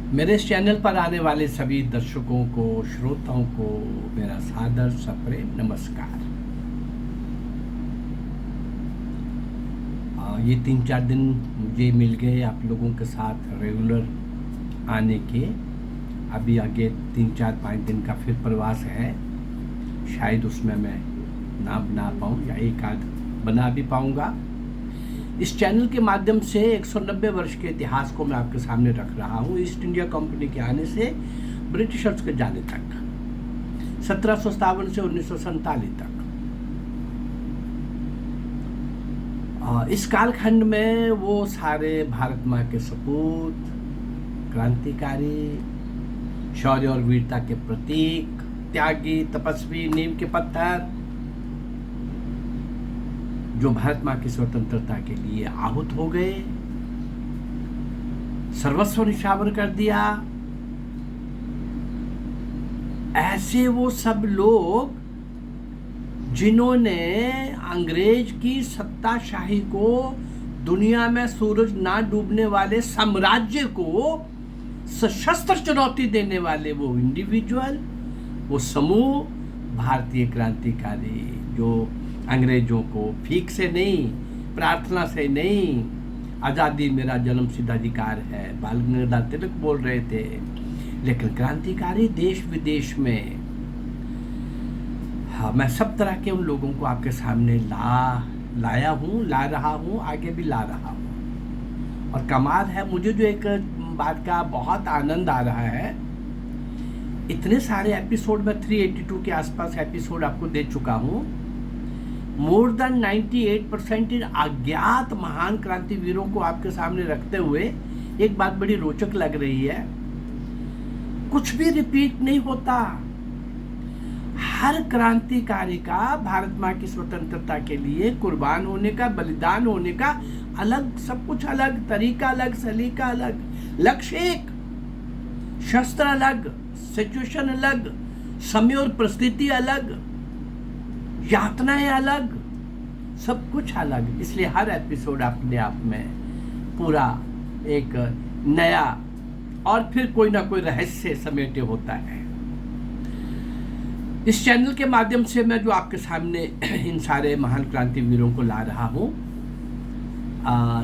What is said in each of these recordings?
मेरे इस चैनल पर आने वाले सभी दर्शकों को, श्रोताओं को मेरा सादर सप्रेम नमस्कार। ये 3-4 दिन मुझे मिल गए आप लोगों के साथ रेगुलर आने के। अभी आगे 3-4-5 दिन का फिर प्रवास है, शायद उसमें मैं ना बना पाऊँ या एक आध बना भी पाऊँगा। इस चैनल के माध्यम से 190 वर्ष के इतिहास को मैं आपके सामने रख रहा हूँ, ईस्ट इंडिया कंपनी के आने से ब्रिटिशर्स के जाने तक, 1757 से 1947 तक। इस कालखंड में वो सारे भारत माँ के सपूत, क्रांतिकारी, शौर्य और वीरता के प्रतीक, त्यागी, तपस्वी, नींव के पत्थर, जो भारत माँ की स्वतंत्रता के लिए आहुत हो गए, सर्वस्व निछावर कर दिया, ऐसे वो सब लोग जिन्होंने अंग्रेज की सत्ताशाही को, दुनिया में सूरज ना डूबने वाले साम्राज्य को सशस्त्र चुनौती देने वाले वो इंडिविजुअल, वो समूह, भारतीय क्रांतिकारी, जो अंग्रेजों को भीख से नहीं, प्रार्थना से नहीं, आज़ादी मेरा जन्मसिद्ध अधिकार है, बाल गंगाधर तिलक बोल रहे थे, लेकिन क्रांतिकारी देश विदेश में। हाँ, मैं सब तरह के उन लोगों को आपके सामने लाया हूँ, ला रहा हूँ, आगे भी ला रहा हूँ। और कमाल है, मुझे जो एक बात का बहुत आनंद आ रहा है, इतने सारे एपिसोड में 382 के आसपास एपिसोड आपको दे चुका हूँ। मोर देन 98% इन अज्ञात महान क्रांतिवीरों को आपके सामने रखते हुए एक बात बड़ी रोचक लग रही है, कुछ भी रिपीट नहीं होता। हर क्रांतिकारी का भारत माँ की स्वतंत्रता के लिए कुर्बान होने का, बलिदान होने का अलग, सब कुछ अलग, तरीका अलग, सलीका अलग, लक्ष्य एक, शस्त्र अलग, सिचुएशन अलग, समय और परिस्थिति अलग, यातनाएं अलग, सब कुछ अलग। इसलिए हर एपिसोड अपने आप में पूरा एक नया और फिर कोई ना कोई रहस्य समेटे होता है। इस चैनल के माध्यम से मैं जो आपके सामने इन सारे महान क्रांतिवीरों को ला रहा हूँ,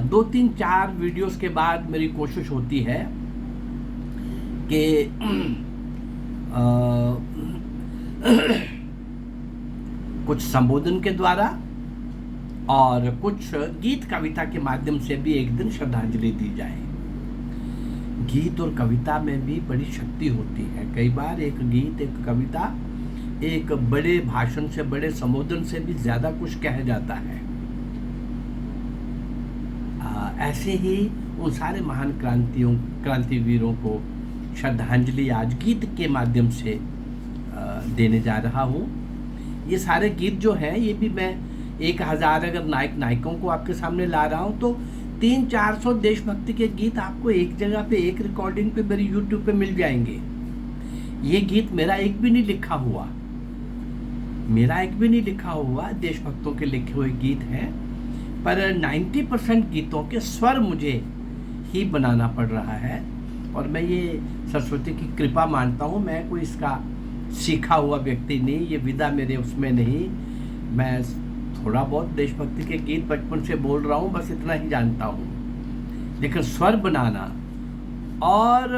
2-3-4 वीडियोस के बाद मेरी कोशिश होती है कि कुछ संबोधन के द्वारा और कुछ गीत कविता के माध्यम से भी एक दिन श्रद्धांजलि दी जाए। गीत और कविता में भी बड़ी शक्ति होती है। कई बार एक गीत, एक कविता, एक बड़े भाषण से, बड़े संबोधन से भी ज्यादा कुछ कह जाता है। ऐसे ही उन सारे महान क्रांतिवीरों को श्रद्धांजलि आज गीत के माध्यम से देने जा रहा हूँ। ये सारे गीत जो हैं, ये भी मैं 1000 अगर नायक नायिकों को आपके सामने ला रहा हूँ तो 300-400 देशभक्ति के गीत आपको एक जगह पे, एक रिकॉर्डिंग पे मेरी YouTube पे मिल जाएंगे। ये गीत मेरा एक भी नहीं लिखा हुआ, देशभक्तों के लिखे हुए गीत हैं, पर 90% गीतों के स्वर मुझे ही बनाना पड़ रहा है। और मैं ये सरस्वती की कृपा मानता हूँ, मैं कोई इसका सीखा हुआ व्यक्ति नहीं, ये विधा मेरे उसमें नहीं। मैं थोड़ा बहुत देशभक्ति के गीत बचपन से बोल रहा हूँ, बस इतना ही जानता हूँ। लेकिन स्वर बनाना और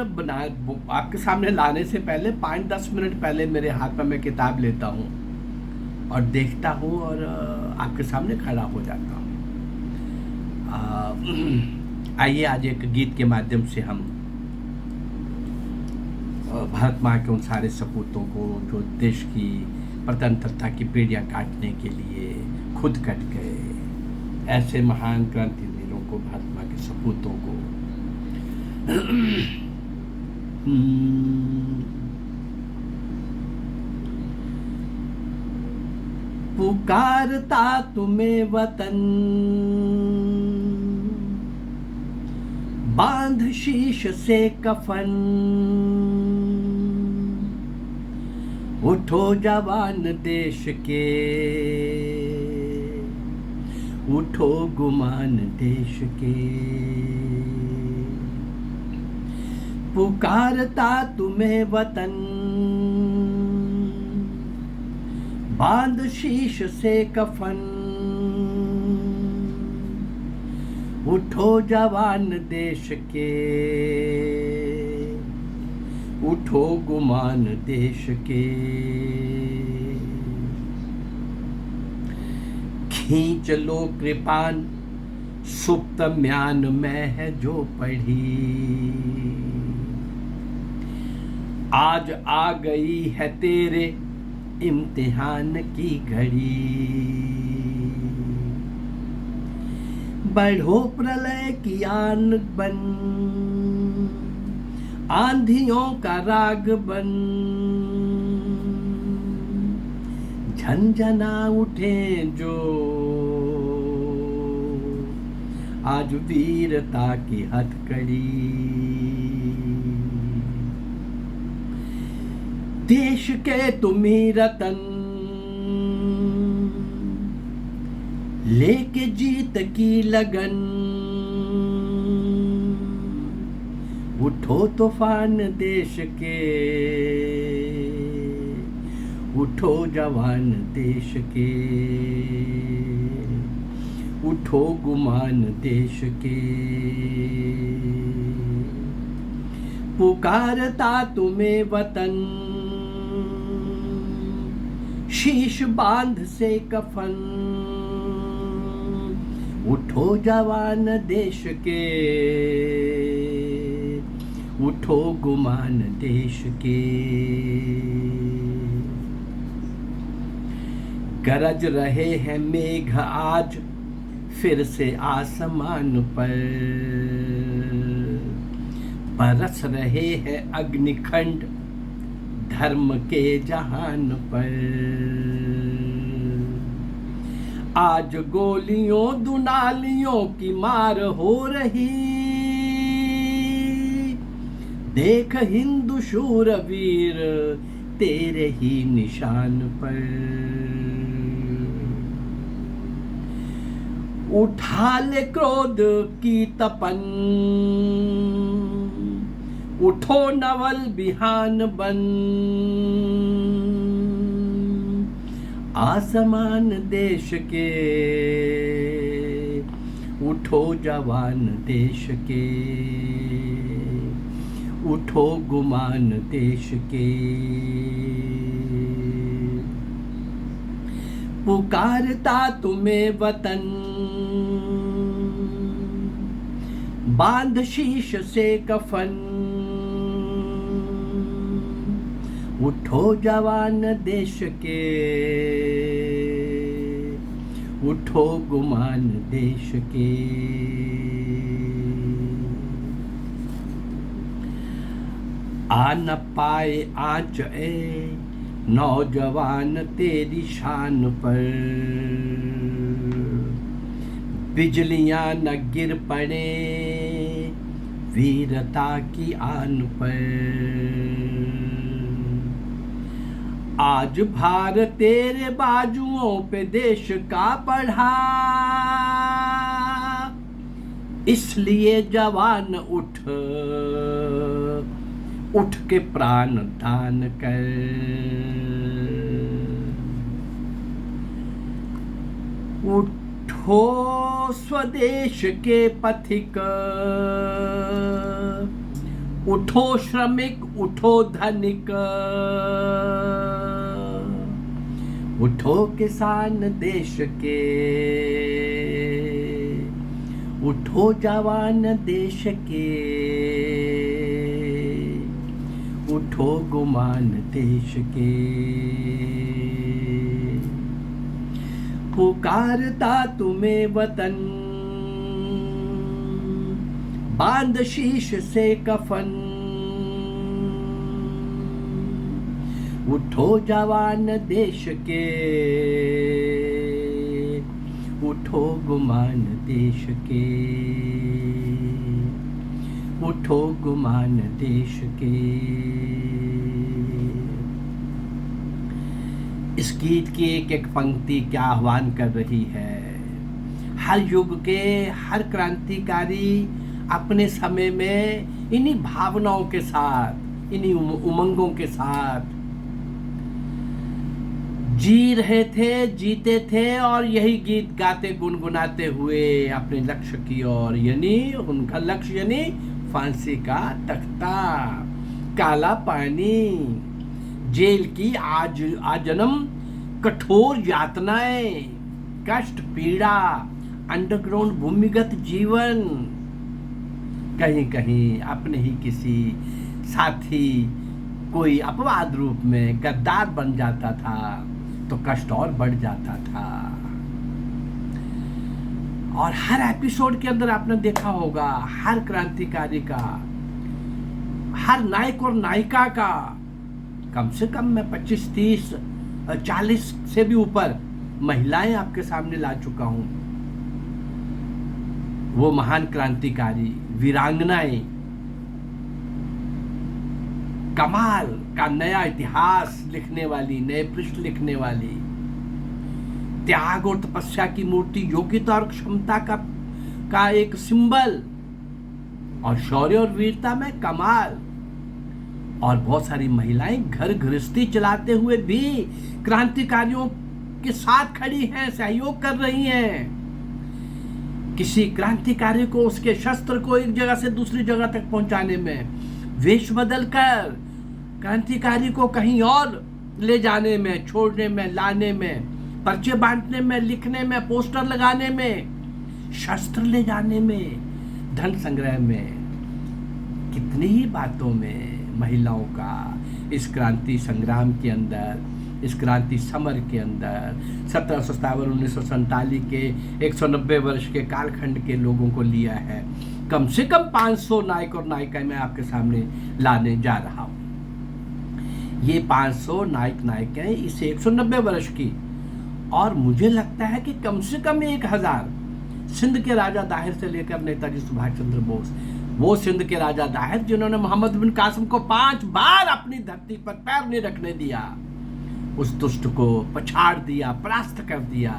आपके सामने लाने से पहले 5-10 मिनट पहले मेरे हाथ में मैं किताब लेता हूँ और देखता हूँ और आपके सामने खड़ा हो जाता हूँ। आइए आज एक गीत के माध्यम से हम भारत माँ के उन सारे सपूतों को, जो देश की स्वतंत्रता की बेड़ियाँ काटने के लिए खुद कट गए, ऐसे महान क्रांतिवीरों को, भारत माँ के सपूतों को पुकारता तुम्हें वतन, बांध शीश से कफन, उठो जवान देश के, उठो गुमान देश के। पुकारता तुम्हें वतन, बांध शीश से कफन, उठो जवान देश के, उठो गुमान देश के। खींच लो कृपान सुप्त म्यान में है जो पढ़ी, आज आ गई है तेरे इम्तिहान की घड़ी। बढ़ो प्रलय की आन बन, आंधियों का राग बन, झंझना उठे जो आज वीरता की हथकड़ी। देश के तुम्ही रतन, लेके जीत की लगन, उठो तूफान देश के, उठो जवान देश के, उठो गुमान देश के। पुकारता तुम्हें वतन, शीश बांध से कफन, उठो जवान देश के, उठो गुमान देश के। गरज रहे हैं मेघ आज फिर से आसमान पर, बरस रहे हैं अग्निखंड धर्म के जहान पर। आज गोलियों दुनालियों की मार हो रही, देख हिंदू शूरवीर तेरे ही निशान पर। उठा ले क्रोध की तपन, उठो नवल बिहान बन, आसमान देश के, उठो जवान देश के, उठो गुमान देश के। पुकारता तुम्हें वतन, बांध शीश से कफन, उठो जवान देश के, उठो गुमान देश के। आ न पाए आँच ए नौजवान तेरी शान पर, बिजलियां न गिर पड़े वीरता की आन पर। आज भार तेरे बाजुओं पे देश का बढ़ा, इसलिए जवान उठ, उठ के प्राण दान कर। उठो स्वदेश के पथिक, उठो श्रमिक, उठो धनिक, उठो किसान देश के, उठो जवान देश के, उठो गुमान देश के। पुकारता तुम्हें वतन, बांध शीश से कफन, उठो जवान देश के, उठो गुमान देश के, उठो गुमान देश के। इस गीत की एक एक पंक्ति क्या आह्वान कर रही है। हर युग के हर क्रांतिकारी अपने समय में इन्हीं भावनाओं के साथ, इन्हीं उमंगों के साथ जी रहे थे, जीते थे और यही गीत गाते गुनगुनाते हुए अपने लक्ष्य की ओर, यानी उनका लक्ष्य यानी फांसी का तख्ता, काला पानी, जेल की आजन्म कठोर यातनाएं, कष्ट, पीड़ा, अंडरग्राउंड भूमिगत जीवन। कहीं कहीं अपने ही किसी साथी कोई अपवाद रूप में गद्दार बन जाता था तो कष्ट और बढ़ जाता था। और हर एपिसोड के अंदर आपने देखा होगा, हर क्रांतिकारी का, हर नायक और नायिका का, कम से कम मैं 25, 30, 40 से भी ऊपर महिलाएं आपके सामने ला चुका हूं। वो महान क्रांतिकारी, वीरांगनाएं, कमाल का नया इतिहास लिखने वाली, नए पृष्ठ लिखने वाली, त्याग और तपस्या की मूर्ति, योग्यता और क्षमता का एक सिंबल, और शौर्य और वीरता में कमाल। और बहुत सारी महिलाएं घर गृहस्थी चलाते हुए भी क्रांतिकारियों के साथ खड़ी हैं, सहयोग कर रही हैं। किसी क्रांतिकारी को, उसके शस्त्र को एक जगह से दूसरी जगह तक पहुंचाने में, वेश बदल कर क्रांतिकारी को कहीं और ले जाने में, छोड़ने में, लाने में, पर्चे बांटने में, लिखने में, पोस्टर लगाने में, शस्त्र ले जाने में, धन संग्रह में, कितनी ही बातों में महिलाओं का इस क्रांति संग्राम के अंदर, इस क्रांति समर के अंदर 1757 1947 के 190 वर्ष के कालखंड के लोगों को लिया है। कम से कम 500 नायक और नायिकाएं मैं आपके सामने लाने जा रहा हूं। ये 500 नायक नायिकाएं इस 190 वर्ष की, और मुझे लगता है कि कम से कम 1000 सिंध के राजा दाहिर से लेकर नेताजी सुभाष चंद्र बोस, वो सिंध के राजा दाहिर जिन्होंने मोहम्मद बिन कासिम को 5 बार अपनी धरती पर पैर नहीं रखने दिया, उस दुष्ट को पछाड़ दिया, परास्त कर दिया।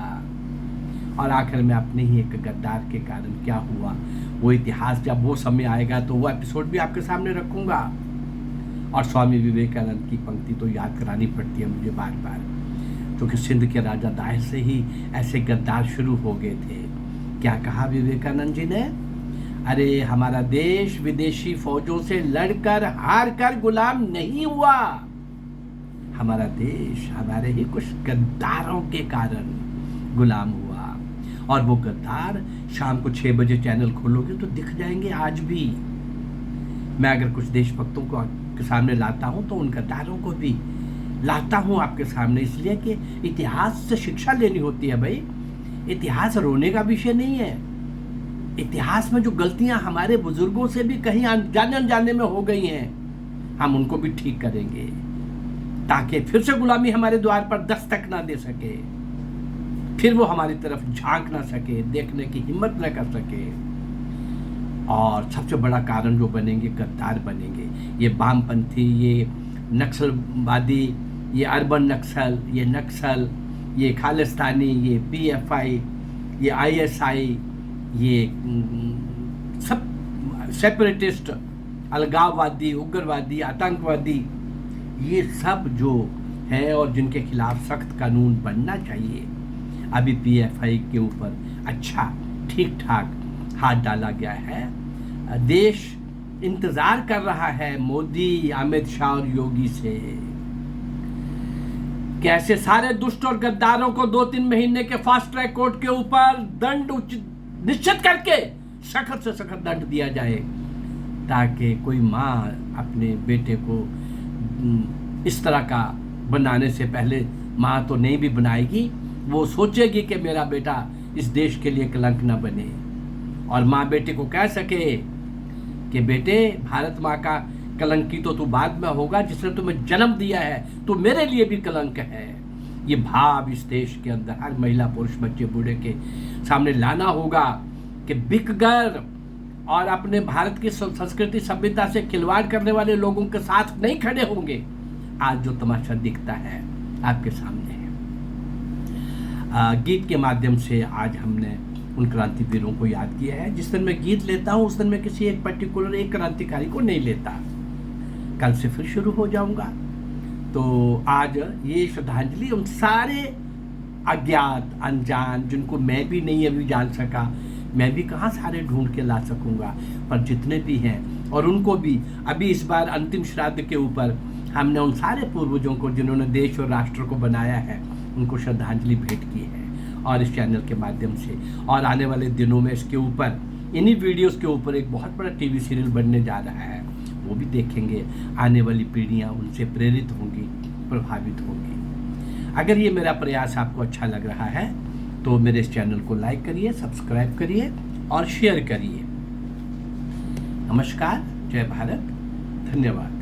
और आखिर में अपने ही एक गद्दार के कारण क्या हुआ, वो इतिहास जब वो समय आएगा तो वो एपिसोड भी आपके सामने रखूंगा। और स्वामी विवेकानंद की पंक्ति तो याद करानी पड़ती है मुझे बार बार, क्योंकि सिंध के राजा दाहिर से ही ऐसे गद्दार शुरू हो गए थे। क्या कहा विवेकानंद जी ने? अरे हमारा देश विदेशी फौजों से लड़कर हार कर गुलाम नहीं हुआ, हमारा देश हमारे ही कुछ गद्दारों के कारण गुलाम हुआ। और वो गद्दार शाम को 6 बजे चैनल खोलोगे तो दिख जाएंगे आज भी। मैं अगर कुछ देशभक्तों को आपके सामने लाता हूं तो उन गद्दारों को भी लाता हूं आपके सामने, इसलिए कि इतिहास से शिक्षा लेनी होती है भाई। इतिहास रोने का विषय नहीं है। इतिहास में जो गलतियां हमारे बुजुर्गों से भी कहीं जाने अनजाने में हो गई हैं, हम उनको भी ठीक करेंगे ताकि फिर से गुलामी हमारे द्वार पर दस्तक ना दे सके, फिर वो हमारी तरफ झांक ना सके, देखने की हिम्मत न कर सके। और सबसे बड़ा कारण जो बनेंगे, गद्दार बनेंगे। ये वामपंथी, ये नक्सलवादी, ये अर्बन नक्सल, ये नक्सल, ये खालिस्तानी, ये पीएफआई, ये आईएसआई, ये सब सेपरेटिस्ट, अलगाववादी, उग्रवादी, आतंकवादी, ये सब जो है और जिनके खिलाफ सख्त कानून बनना चाहिए, अभी पीएफआई के ऊपर अच्छा ठीक ठाक हाथ डाला गया है। देश इंतजार कर रहा है मोदी, अमित शाह और योगी से, कैसे सारे दुष्ट और गद्दारों को 2-3 महीने के फास्ट ट्रैक कोर्ट के ऊपर दंड निश्चित करके सख्त से सख्त दंड दिया जाए, ताकि कोई माँ अपने बेटे को इस तरह का बनाने से पहले, माँ तो नहीं भी बनाएगी, वो सोचेगी कि मेरा बेटा इस देश के लिए कलंक न बने। और माँ बेटे को कह सके कि बेटे, भारत माँ का कलंकी तो तू बाद में होगा, जिसने तुम्हें जन्म दिया है, तो मेरे लिए भी कलंक है। ये भाव इस देश के अंदर हर महिला, पुरुष, बच्चे, बूढ़े के सामने लाना होगा कि बिकगर और अपने भारत की संस्कृति सभ्यता से खिलवाड़ करने वाले लोगों के साथ नहीं खड़े होंगे। आज जो तमाशा दिखता है आपके सामने है। गीत के माध्यम से आज हमने उन क्रांतिवीरों को याद किया है। जिस दिन मैं गीत लेता हूँ उस दिन मैं किसी एक पर्टिकुलर एक क्रांतिकारी को नहीं लेता। कल से फिर शुरू हो जाऊंगा। तो आज ये श्रद्धांजलि उन सारे अज्ञात अनजान जिनको मैं भी नहीं अभी जान सका, मैं भी कहाँ सारे ढूंढ के ला सकूंगा, पर जितने भी हैं और उनको भी अभी इस बार अंतिम श्राद्ध के ऊपर हमने उन सारे पूर्वजों को जिन्होंने देश और राष्ट्र को बनाया है उनको श्रद्धांजलि भेंट की है और इस चैनल के माध्यम से। और आने वाले दिनों में इसके ऊपर इन्हीं वीडियोस के ऊपर एक बहुत बड़ा टीवी सीरियल बनने जा रहा है, वो भी देखेंगे। आने वाली पीढ़ियां उनसे प्रेरित होंगी, प्रभावित होंगी। अगर ये मेरा प्रयास आपको अच्छा लग रहा है तो मेरे इस चैनल को लाइक करिए, सब्सक्राइब करिए और शेयर करिए। नमस्कार, जय भारत, धन्यवाद।